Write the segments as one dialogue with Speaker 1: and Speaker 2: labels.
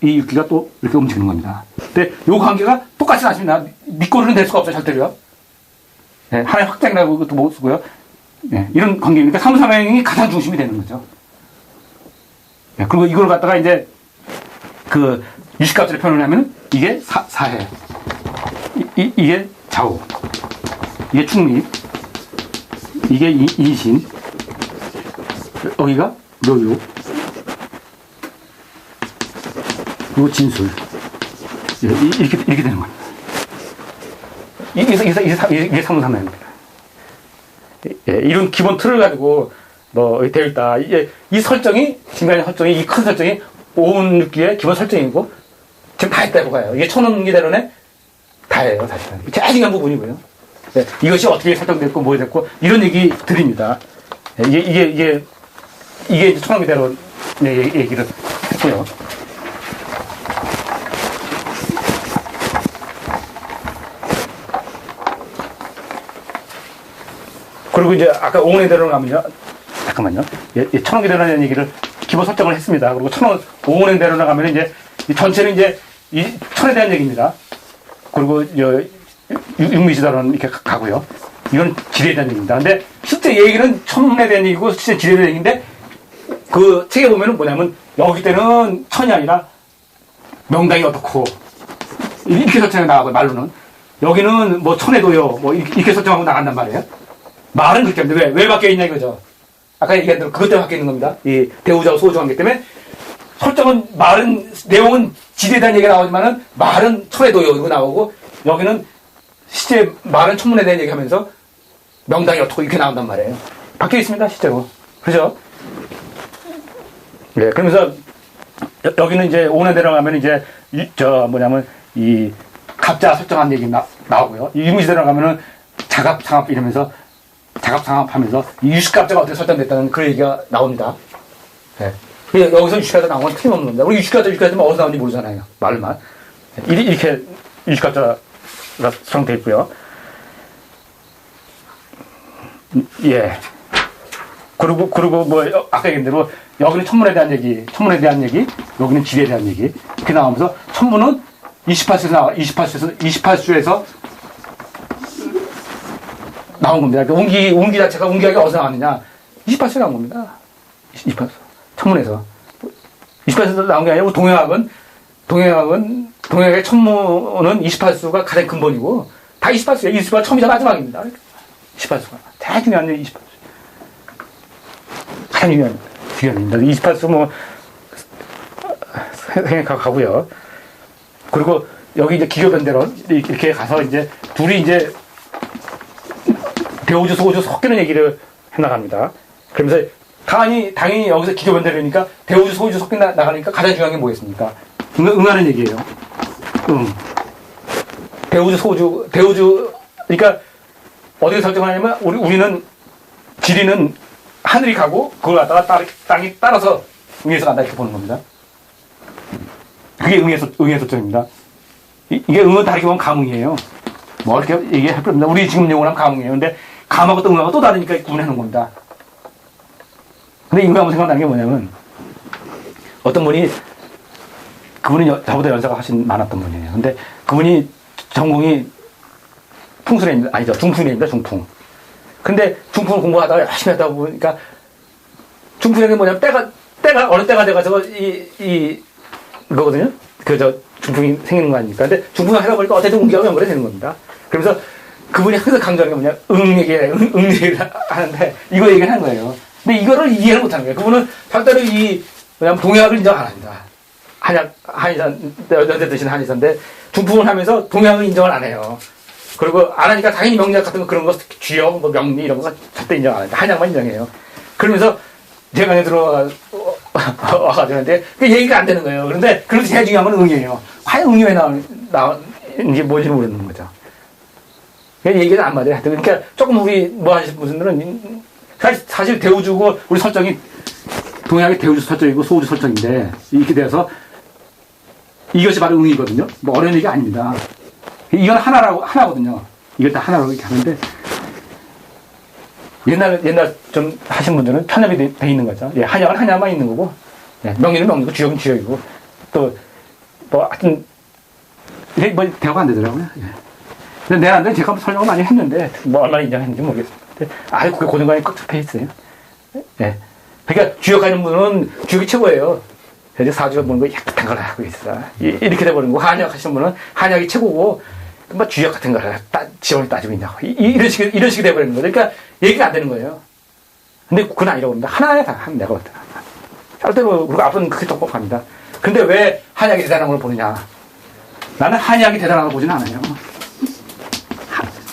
Speaker 1: 이 육기가 또 이렇게 움직이는 겁니다. 근데 요 관계가 똑같이 않습니다. 밑거리는 될 수가 없어요, 절대로요. 네, 하나의 확장이라고 그것도 못 쓰고요. 네, 이런 관계니까 사무삼행이 가장 중심이 되는 거죠. 네, 그리고 이걸 갖다가 이제 그 유식값들을 표현을 하면 이게 사해, 이게 좌우, 이게 충미, 이게 이신, 여기가 묘유, 그리고 진술. 이렇게 되는 겁니다. 이게 사무삼행입니다. 예, 이런 기본 틀을 가지고 되어 있다. 이 설정이, 진간의 설정이, 이 큰 설정이 오운육기의 기본 설정이고, 지금 다 했다고 봐요. 이게 천원기대론에 다예요, 사실은. 제일 중요한 부분이고요. 예, 이것이 어떻게 설정됐고, 뭐 됐고, 이런 얘기 드립니다. 예, 이게 이제 천원기대론 얘기를 했고요. 그리고 이제 아까 오운의 대로로 가면요. 잠깐만요. 천원기 대로라는 얘기를 기본 설정을 했습니다. 그리고 오운의 대로로 가면 이제 전체는 이제 이 천에 대한 얘기입니다. 그리고 육미지다로는 이렇게 가고요. 이건 지리에 대한 얘기입니다. 근데 실제 얘기는 천에 대한 얘기고 실제 지리에 대한 얘기인데 그 책에 보면은 뭐냐면 여기 때는 천이 아니라 명당이 어떻고 이렇게 설정이 나가고 말로는 여기는 뭐 천에도요 뭐 이렇게 설정하고 나간단 말이에요. 말은 그렇게 하는데 왜 바뀌어 있냐 이거죠. 아까 얘기한 대로 그것 때문에 바뀌어 있는 겁니다. 이 대우자와 소우자 관계 때문에 설정은 내용은 지리에 대한 얘기가 나오지만은 말은 천에도요 이거 나오고 여기는 실제 말은 천문에 대한 얘기 하면서 명당이 어떻고 이렇게 나온단 말이에요. 바뀌어 있습니다 실제로. 그죠? 네, 그러면서 여기는 이제 오는 데로 가면 이제 이 갑자 설정한 얘기 나오고요. 유무시대로 가면은 자갑상합 이러면서 자갑상합하면서 이 유식갑자가 어떻게 설정됐다는 그 얘기가 나옵니다. 네. 여기서 유식갑자 나온 건 틀림없는 겁니다. 우리 유식갑자면 어디서 나오는지 모르잖아요. 말만. 이렇게 유식갑자가 설정되어 있고요. 예. 그리고 뭐 아까 얘기한 대로 여기는 천문에 대한 얘기, 여기는 지리에 대한 얘기 이렇게 나오면서 천문은 28수에서 나온 겁니다. 그러니까 운기 자체가 운기학이 어디서 나왔느냐? 28수에 나온 겁니다. 28수. 천문에서. 28수에서 나온 게 아니라 동양학의 천문은 28수가 가장 근본이고 다 28수예요. 28수가 처음이자 마지막입니다. 28수가. 제일 중요한 게 28수. 가장 중요합니다. 28수 뭐 생각하고요. 그리고 여기 이제 기교변대론 이렇게 가서 이제 둘이 이제 대우주 소우주 섞이는 얘기를 해나갑니다. 그러면서 당연히 여기서 기교변대론이니까 대우주 소우주 섞여 나가니까 가장 중요한 게 뭐겠습니까? 응하는 얘기예요. 대우주 소우주 그러니까 어디에 설정하냐면 우리는 지리는 하늘이 가고 그걸 갖다가 땅이 따라서 응해서 간다 이렇게 보는 겁니다. 그게 응의 설정입니다. 이게 응은 다르게 보면 감응이에요. 뭐 이렇게 얘기할 필요 없습니다. 우리 지금 용어는 감응이에요. 근데 감하고 또 응하고 또 다르니까 구분하는 겁니다. 근데 인간하고 생각나는 게 뭐냐면 어떤 분이 그분이 저보다 연세가 훨씬 많았던 분이에요. 근데 그분이 전공이 풍수례입니다. 아니죠. 중풍례입니다. 중풍. 근데 중풍을 공부하다가 열심히 하다 보니까 중풍이 뭐냐면 때가 어느 때가 돼가지고 이거거든요. 중풍이 생기는 거 아닙니까? 근데 중풍을 하다 보니까 어쨌든 운기하고 연결이 되는 겁니다. 그러면서 그분이 항상 강조하는 게 뭐냐, 응 얘기를 하는데 이거 얘기를 하는 거예요. 근데 이거를 이해를 못 하는 거예요. 그분은 절대로 뭐냐면 동양을 인정 안 합니다. 한의사, 연세 드시는 한의사인데 중풍을 하면서 동양을 인정을 안 해요. 그리고 안 하니까 당연히 명리학 같은 거 그런 거 쥐역, 뭐 명리 이런 거 절대 인정 안 합니다. 한약만 인정해요. 그러면서 제가 안에 들어와가지고 하는데 그 얘기가 안 되는 거예요. 그런데 그래도 제일 중요한 건 응이에요. 과연 응이 왜 나오는지 뭔지 모르는 거죠. 그러니까 얘기가 안 맞아요. 그러니까 조금 우리 뭐 하시는 분들은 사실 대우주고 우리 설정이 동양의 대우주 설정이고 소우주 설정인데 이렇게 돼서 이것이 바로 응이거든요. 뭐 어려운 얘기 아닙니다. 이건 하나거든요. 이걸 다 하나로 이렇게 하는데 옛날 좀 하신 분들은 편협이 돼 있는 거죠. 예, 한약은 한약만 있는 거고, 예, 명리는 명리고, 주역은 주역이고, 또 뭐, 하여튼, 이게 뭐, 대화가 안 되더라고요. 예. 근데 내한테 제가 설명을 많이 했는데, 뭐, 얼마나 인정했는지 모르겠습니다. 아예 그게 고등관이 꽉 잡혀 있어요. 예. 그러니까 주역하는 분은 주역이 최고예요. 그래서 사주가 보는 거 약간 걸 하고 있어. 이렇게 돼버리는 거. 한약 하시는 분은 한약이 최고고, 뭐 주역 같은 걸 지원을 따지고 있냐고. 이런 식이 돼버리는 거죠. 그러니까 얘기가 안 되는 거예요. 근데 그건 아니라고 합니다. 하나에 다 한 내가 봤다. 절대 우리가 앞으로는 그렇게 똑똑합니다. 근데 왜 한약이 대단한 걸 보느냐? 나는 한약이 대단하다고 보지는 않아요.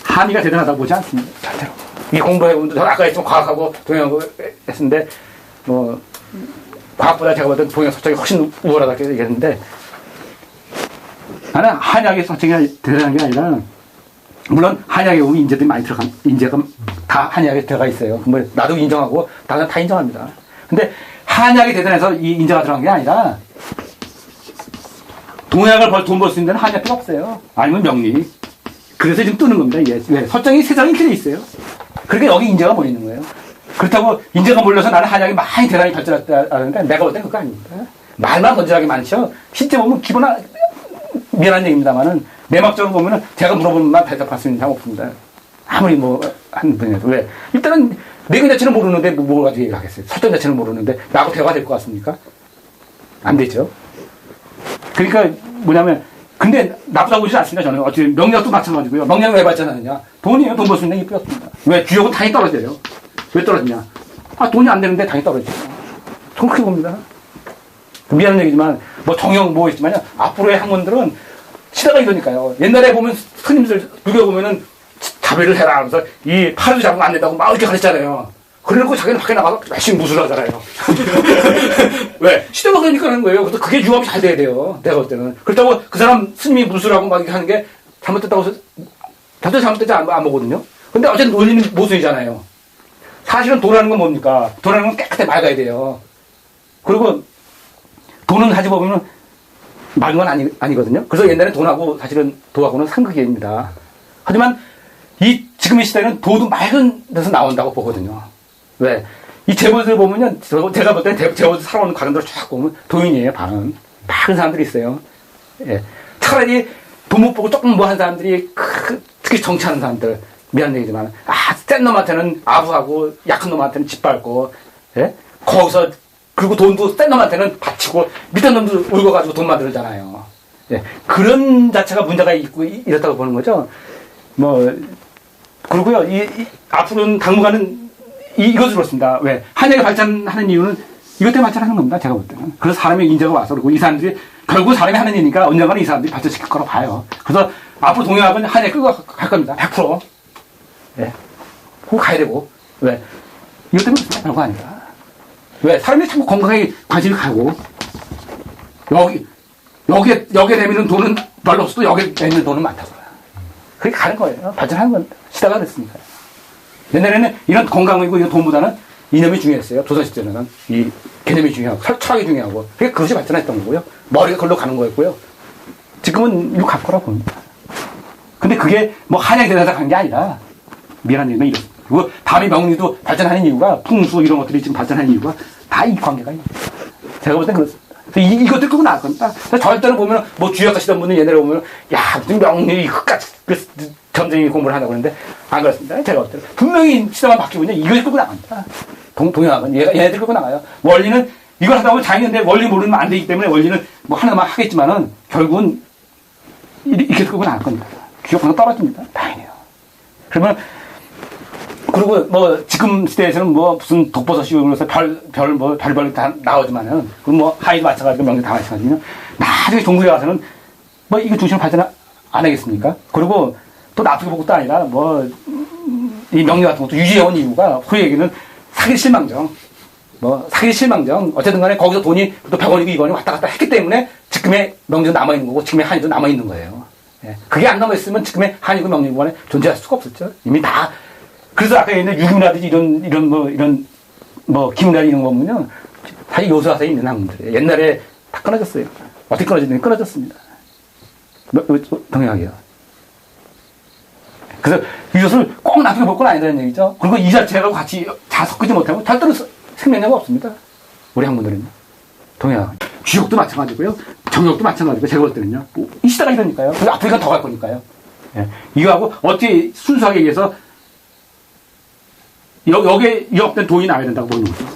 Speaker 1: 한의가 대단하다고 보지 않습니다. 절대로. 이 공부해보면, 아까 했지만 과학하고 동양하고 했는데, 뭐, 과학보다 제가 봤던 동양 서적이 훨씬 우월하다고 얘기했는데, 나는 한약의 서적이 대단한 게 아니라, 물론 한약에 보면 인재들이 많이 인재가 다 한약에 들어가 있어요. 뭐 나도 인정하고, 다른 다 인정합니다. 근데 한약이 대단해서 이 인재가 들어간 게 아니라, 동양을 돈 벌 수 있는 데는 한약도 없어요. 아니면 명리. 그래서 지금 뜨는 겁니다. 이게. 왜? 설정이 세상에 이렇게 돼 있어요. 그러니까 여기 인재가 몰리는 거예요. 그렇다고 인재가 몰려서 나는 한약이 많이 대단히 발전했다는데 내가 볼 땐 그거 아닙니다. 말만 건전하게 많죠. 실제 보면 미안한 얘기입니다만은 내막적으로 보면은 제가 물어보는 말 대답할 수 있는 사람 없습니다. 아무리 뭐 한 분이라도. 왜? 일단은 내근 자체는 모르는데 뭘 가지고 얘기하겠어요. 설정 자체는 모르는데 나하고 대화가 될 것 같습니까? 안 되죠. 그러니까 뭐냐면 근데 나쁘다고 보지 않습니다. 저는 어쨌든 명령도 마찬가지고요. 명령을 왜 발전하느냐? 돈이에요. 돈 벌 수 있는 게 필요 없습니다. 왜? 주역은 당연히 떨어져요. 왜 떨어지냐? 돈이 안 되는데 당연히 떨어지죠. 저는 그렇게 봅니다. 미안한 얘기지만 뭐 정형 뭐 있지만요. 앞으로의 학문들은 시대가 이러니까요. 옛날에 보면 스님들 누겨 보면은 자비를 해라 하면서 이 팔을 잡으면 안 된다고 막 이렇게 가르쳤잖아요. 그래놓고 자기는 밖에 나가서 열심히 무술 하잖아요. 왜? 시대가 그러니까 하는 거예요. 그래서 그게 융합이 잘 돼야 돼요. 내가 볼 때는. 그렇다고 그 사람 스님이 무술하고 막 이렇게 하는 게 잘못됐다고 해서 절대 잘못되지 안 보거든요. 근데 어쨌든 논리는 모순이잖아요. 사실은 도라는 건 뭡니까? 도라는 건 깨끗하게 맑아야 돼요. 그리고 돈은 하지 보면은 맑은 건 아니거든요. 그래서 옛날에 돈하고 사실은 도하고는 상극입니다. 하지만 지금의 시대는 도도 맑은 데서 나온다고 보거든요. 왜? 이 재벌들 보면요. 제가 볼 때 재벌들 살아오는 과정들을 쫙 보면 도인이에요, 반은. 맑은 사람들이 있어요. 예. 차라리 돈 못 보고 조금 뭐 한 사람들이 특히 정치하는 사람들. 미안 얘기지만, 센 놈한테는 아부하고, 약한 놈한테는 짓밟고, 예? 거기서, 그리고 돈도 센 놈한테는 바치고, 밑에 놈도 울고가지고 돈 만들잖아요. 예. 그런 자체가 문제가 있고, 이렇다고 보는 거죠. 그리고요, 앞으로는 당분간은 이것으로 그렇습니다. 왜? 한약이 발전하는 이유는 이것 때문에 발전하는 겁니다. 제가 볼 때는. 그래서 사람의 인재가 와서 그러고 이 사람들이 결국 사람이 하는 일이니까 언젠가는 이 사람들이 발전시킬 거라고 봐요. 그래서 앞으로 동양학은 한약 끌고 갈 겁니다. 100%. 예. 그거 가야 되고. 왜? 이것 때문에 별거 아니다. 왜? 사람이 자꾸 건강에 관심이 가고 여기에 내미는 돈은 별로 없어도 여기에 내미는 돈은 많다고. 그렇게 가는 거예요. 발전하는 건 시대가 됐으니까요. 옛날에는 이런 건강이고 이런 돈보다는 이념이 중요했어요. 조선시대는 이 개념이 중요하고 철학이 중요하고 그것이 발전했던 거고요. 머리가 걸로 가는 거였고요. 지금은 이거 갈 거라고 봅니다. 근데 그게 뭐 한약이 대단하다 간 게 아니라 미안한 얘기는 이런. 그리고 밤이 명리도 발전하는 이유가 풍수 이런 것들이 지금 발전하는 이유가 다 이 관계가 있는 거예요. 제가 볼 땐 그렇습니다. 이것들 끄고 나갈 겁니다. 절대로 보면, 주역 하시던 분은 옛날에 보면, 무슨 명리, 흑같이, 점쟁이 공부를 한다고 그러는데, 안 그렇습니다. 제가 볼 때는. 분명히 시대만 바뀌고 있냐, 이걸 끌고 나갑니다. 동양학은. 얘네들 끌고 나가요. 원리는, 이걸 하다 보면 자기인데 원리 모르면 안 되기 때문에 원리는 뭐 하나만 하겠지만은, 결국은, 이렇게 끌고 나갈 겁니다. 귀역방도 떨어집니다. 다행이에요. 그러면, 그리고 지금 시대에서는 무슨 독버섯이 그래서 별별 다 나오지만은, 그리고 하이도 마찬가지고 명리 다 마찬가지면, 나중에 종국에 가서는 이거 중심을 발전 안 하겠습니까? 그리고 또 나쁘게 볼 것도 아니라 이 명리 같은 것도 유지해온 이유가 후에 얘기는 사기 실망정. 사기 실망정. 어쨌든 간에 거기서 돈이 또 100원이고 2원이 왔다 갔다 했기 때문에 지금의 명리도 남아있는 거고 지금의 한의도 남아있는 거예요. 예. 그게 안 남아있으면 지금의 한의고 명리고 간에 존재할 수가 없었죠. 이미 다 그래서 아까 얘기했는데 유기문이라든지 이런 기문이라든지 이런 거 보면요. 다 요소화사에 있는 학문들이에요. 옛날에 다 끊어졌어요. 어떻게 끊어졌는지 끊어졌습니다. 동양학이요. 그래서 이것을 꼭 나중에 볼 건 아니라는 얘기죠. 그리고 이 자체하고 같이 다 섞이지 못하고 절대로 생명력이 없습니다. 우리 학문들은요. 동양학. 주역도 마찬가지고요. 정역도 마찬가지고 제가 볼 때는요. 이 시대가 이러니까요. 그리고 아프리카 더 갈 거니까요. 예. 이거하고 어떻게 순수하게 얘기해서 여기에 유학된 돈이 나와야 된다고 보는 거죠.